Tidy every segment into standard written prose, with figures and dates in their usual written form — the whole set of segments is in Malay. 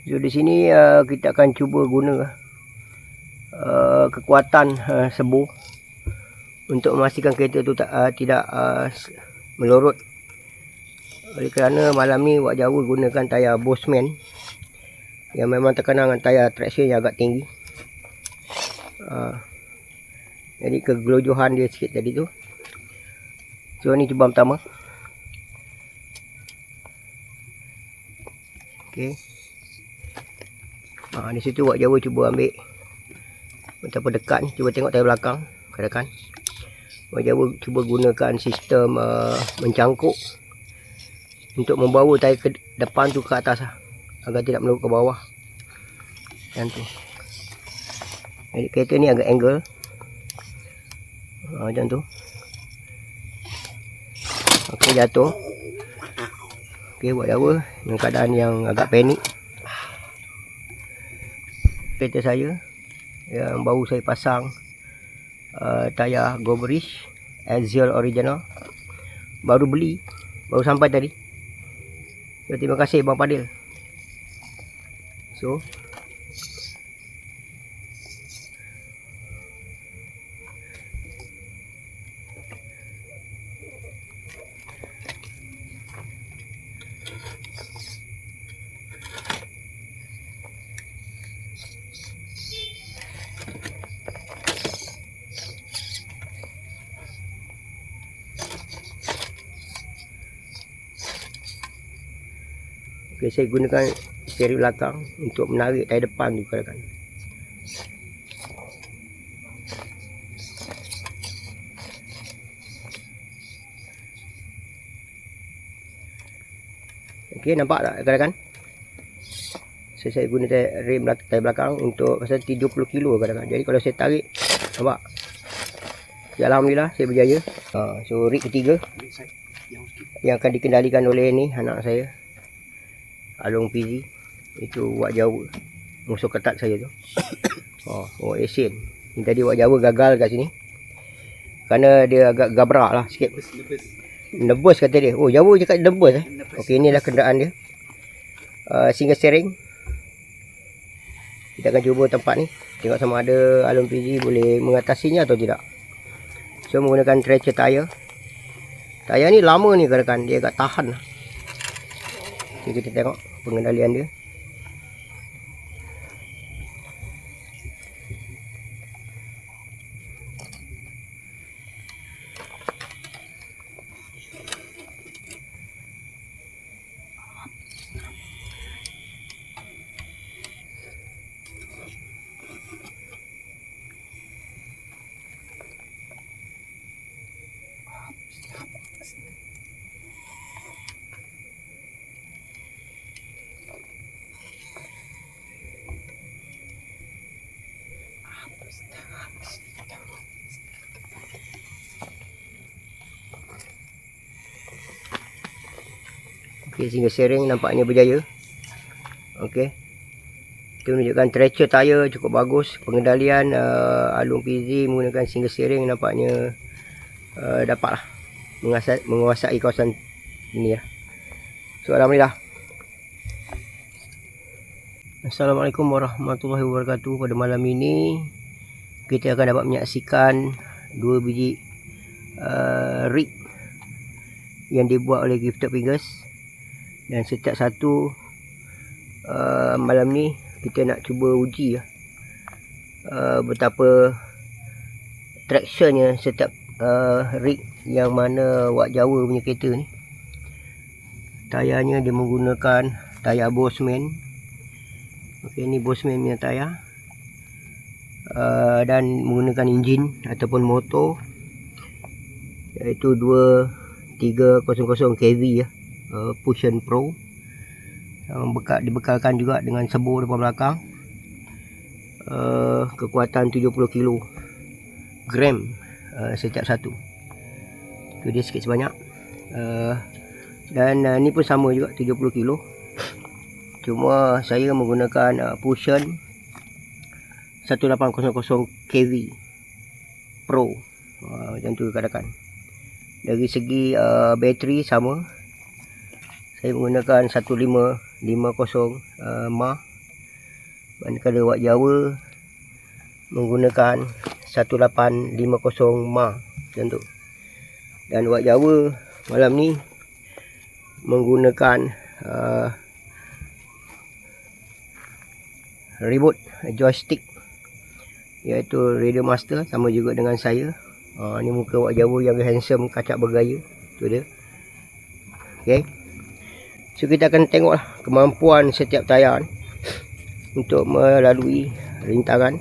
So di sini kita akan cuba guna kekuatan servo untuk memastikan kereta tu tidak melorot. Oleh kerana malam ni Wak Jawa gunakan tayar Bossman yang memang terkenal dengan tayar traction yang agak tinggi. Jadi kegelojohan dia sikit tadi tu. So ni cuba pertama. Okey. Di situ Wak Jawa cuba ambil betapa dekat ni. Cuba tengok tayar belakang. Katakan Wak Jawa cuba gunakan sistem mencangkuk untuk membawa tayar ke depan tu ke atas agar tidak melorot ke bawah. Macam tu. Jadi kereta ni agak angle. Macam tu. Okey, jatuh. Okey, Wak Jawa dengan keadaan yang agak panik. Kereta saya yang baru saya pasang tayar Goberish Axial original, baru beli, baru sampai tadi. So, terima kasih Bang Fadil. So okay, saya gunakan steering belakang untuk menarik tayar depan tu kan. Okey, nampak tak kan? So, saya guna rem tayar belakang untuk pasal 30 kilo kadang-kadang. Jadi kalau saya tarik, nampak? Ya, alhamdulillah saya berjaya. So rig ketiga yang akan dikendalikan oleh ni anak saya, Along PZ. Itu Wak Jawa, musuh ketat saya tu. Asian. Ni tadi Wak Jawa gagal kat sini kerana dia agak gabrak lah sikit. Nervous kata dia. Jawa cakap nervous Okey, inilah kenderaan dia. Single steering. Kita akan cuba tempat ni, tengok sama ada Along PZ boleh mengatasinya atau tidak. So menggunakan tracer tayar. Tayar ni lama ni kan, dia agak tahan. Okay, kita tengok pengendalian dia. Okey, single steering nampaknya berjaya. Okey. Kita menunjukkan tracer tayar cukup bagus. Pengendalian Along PZ menggunakan single steering nampaknya dapatlah menguasai kawasan ini lah. So alhamdulillah. Assalamualaikum warahmatullahi wabarakatuh. Pada malam ini kita akan dapat menyaksikan 2 biji rig yang dibuat oleh Gifted Fingers. Dan setiap satu malam ni kita nak cuba uji betapa tractionnya setiap rig yang mana Wak Jawa punya kereta ni. Tayarnya dia menggunakan tayar Bossman. Okey, ni Bossman punya tayar. Dan menggunakan enjin ataupun motor iaitu 2300 kV Pusion Pro. Dibekalkan juga dengan servo depan belakang. Kekuatan 70 kg setiap satu. Itu dia sikit sebanyak. Dan ni pun sama juga 70 kg. Cuma saya menggunakan Pusion 1800 kV Pro. Macam tu katakan. Dari segi bateri sama. Saya menggunakan 1550 mAh Manakala wak Jawa menggunakan 1850 mah macam tu. Dan wak Jawa malam ni menggunakan remote joystick, iaitu Radio Master, sama juga dengan saya. Ni muka wak Jawa yang handsome, kacak bergaya. Tu dia. Okay. So kita akan tengoklah kemampuan setiap tayar untuk melalui rintangan.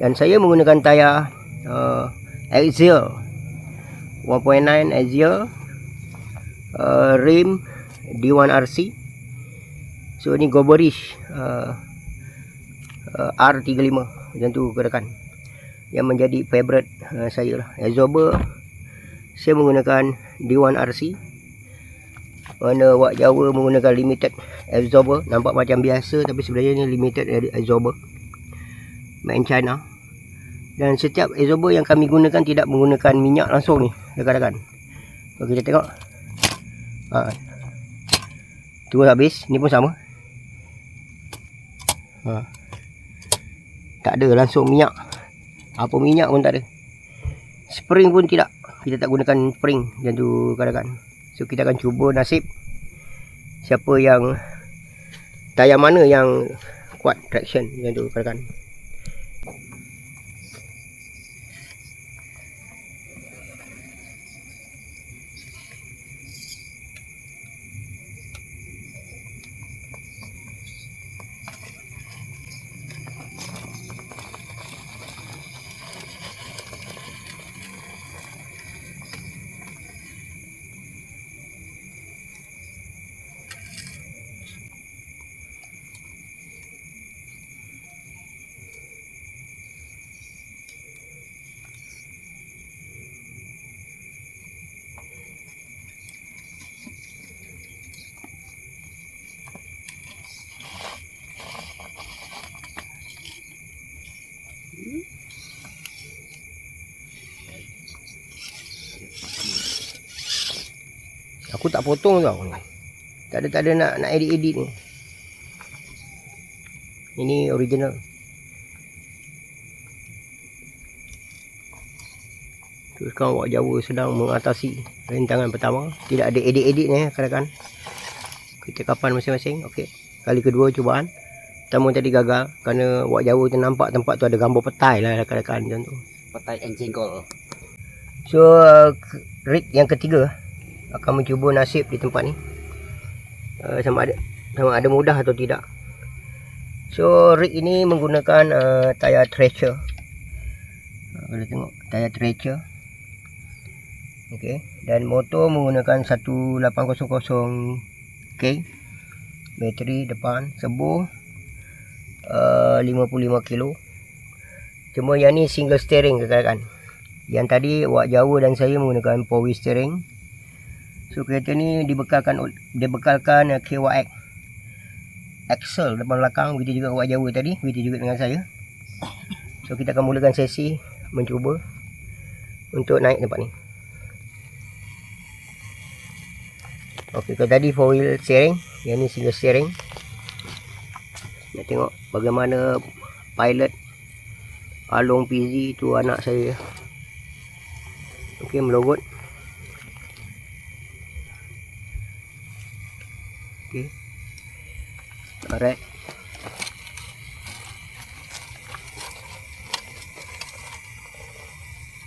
Dan saya menggunakan tayar Axial 1.9 Axial, rim D1RC. So ni Goberish R35 macam tu rakan, yang menjadi favorite saya lah. Absorber saya menggunakan D1RC, mana wak Jawa menggunakan limited absorber. Nampak macam biasa tapi sebenarnya ni limited absorber made in China. Dan setiap absorber yang kami gunakan tidak menggunakan minyak langsung ni rakan-rakan. Kita tengok terus habis. Ni pun sama, tak ada langsung minyak, apa minyak pun tak ada. Spring pun tidak, kita tak gunakan spring macam tu rakan-rakan. So kita akan cuba nasib siapa yang tayar mana yang kuat traction macam tu rakan-rakan. Aku tak potong tau ni. Tak ada nak edit ni. Ini original. Terus sekarang wak Jawa sedang mengatasi rintangan pertama. Tidak ada edit ni rakan-rakan. Kita kapan masing-masing. Okey. Kali kedua cubaan. Pertama tadi gagal kerana wak Jawa tu nampak tempat tu ada gambar petai lah rakan-rakan macam tu. Petai and jengkol. So rig yang ketiga akan mencuba nasib di tempat ni, sama ada mudah atau tidak. So rig ini menggunakan tayar Thrasher. Boleh tengok tayar Thrasher. Okey, dan motor menggunakan 1800K, bateri depan, servo 55 kilo. Cuma yang ni single steering rakan-rakan. Yang tadi wak Jawa dan saya menggunakan power steering. So kereta ni dibekalkan KYX axle depan belakang, begitu juga wak Jawa tadi, begitu juga dengan saya. So kita akan mulakan sesi mencuba untuk naik tempat ni. Okey, kalau tadi 4 wheel steering, yang ni single steering. Nak tengok bagaimana pilot Along PZ tu anak saya. Okey, melogot. Okay. Alright.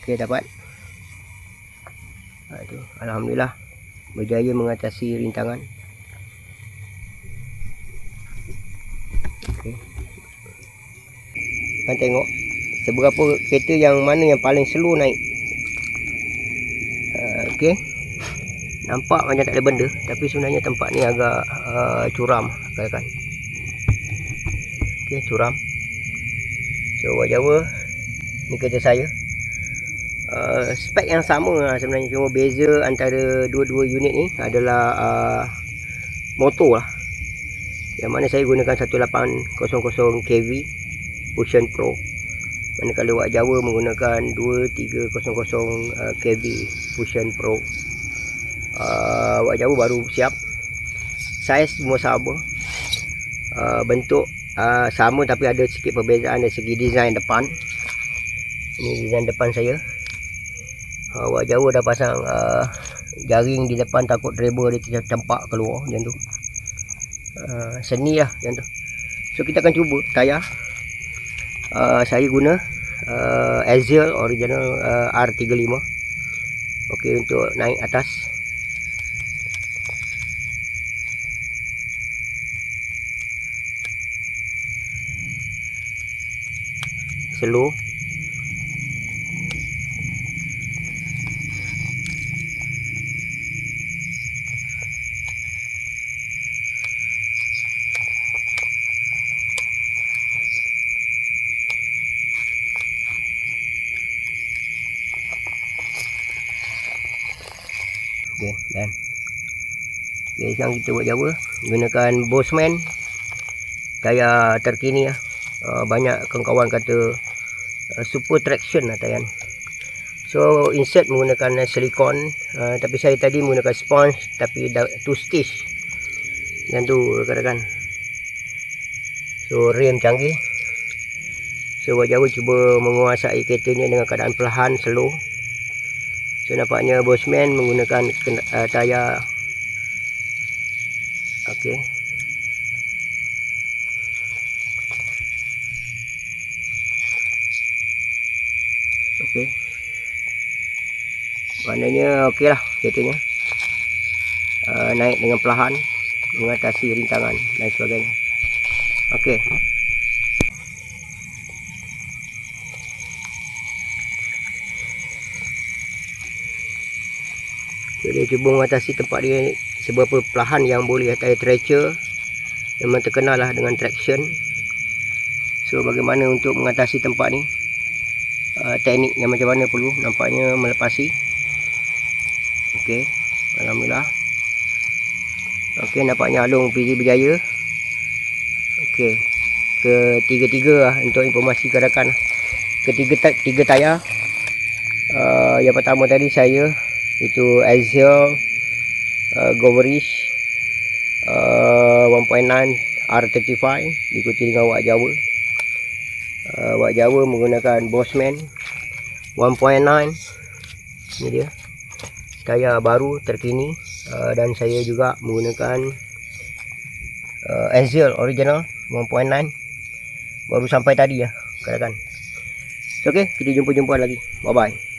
Okay, dapat. Itu alhamdulillah berjaya mengatasi rintangan. Okay. Kan tengok seberapa kereta yang mana yang paling slow naik. Okay. Nampak macam tak ada benda, tapi sebenarnya tempat ni agak curam kan. Okey, curam. So wak Jawa ni kereta saya. Spek yang sama lah sebenarnya, cuma beza antara dua-dua unit ni adalah motor lah. Yang mana saya gunakan 1800 kV Fusion Pro, manakala wak Jawa menggunakan 2300 kV Fusion Pro. Wak Jawa baru siap, saiz semua sama, bentuk sama tapi ada sikit perbezaan dari segi design depan. Ini design depan saya. Wak Jawa dah pasang jaring di depan, takut driver dia tercampak keluar macam tu. Seni lah macam tu. So kita akan cuba tayar. Saya guna Axial original R35. Okey, untuk naik atas. Slow. Okey, dan okey, sekarang kita buat Jawa gunakan Bossman tayar terkini lah. Banyak kawan-kawan kata super traction lah tayar ni. So insert menggunakan silikon, tapi saya tadi menggunakan sponge tapi 2 stage yang tu rekan-rekan. So rem canggih. So Wak Jawa cuba menguasai kereta ni dengan keadaan perlahan, slow. So nampaknya Bossman menggunakan tayar. Okey. Okey. Maknanya okey lah keretanya. Naik dengan perlahan, mengatasi rintangan dan sebagainya. Okey. Jadi cuba mengatasi tempat dia seberapa perlahan yang boleh. Tayar Tracer memang terkenal lah dengan traction. So bagaimana untuk mengatasi tempat ni, teknik yang macam mana perlu. Nampaknya melepasi. Okey, alhamdulillah. Okey, nampaknya Along PZ berjaya. Okey, ketiga-tiga lah untuk informasi ke rakan. Tiga tayar. Yang pertama tadi saya itu Axial Goverish 1.9 R35 diikuti dengan Wak Jawa. Wak Jawa menggunakan Bossman 1.9. Ini dia tayar baru terkini. Dan saya juga menggunakan Axial original 1.9 baru sampai tadi ya kan. Okey, kita jumpa lagi. Bye bye.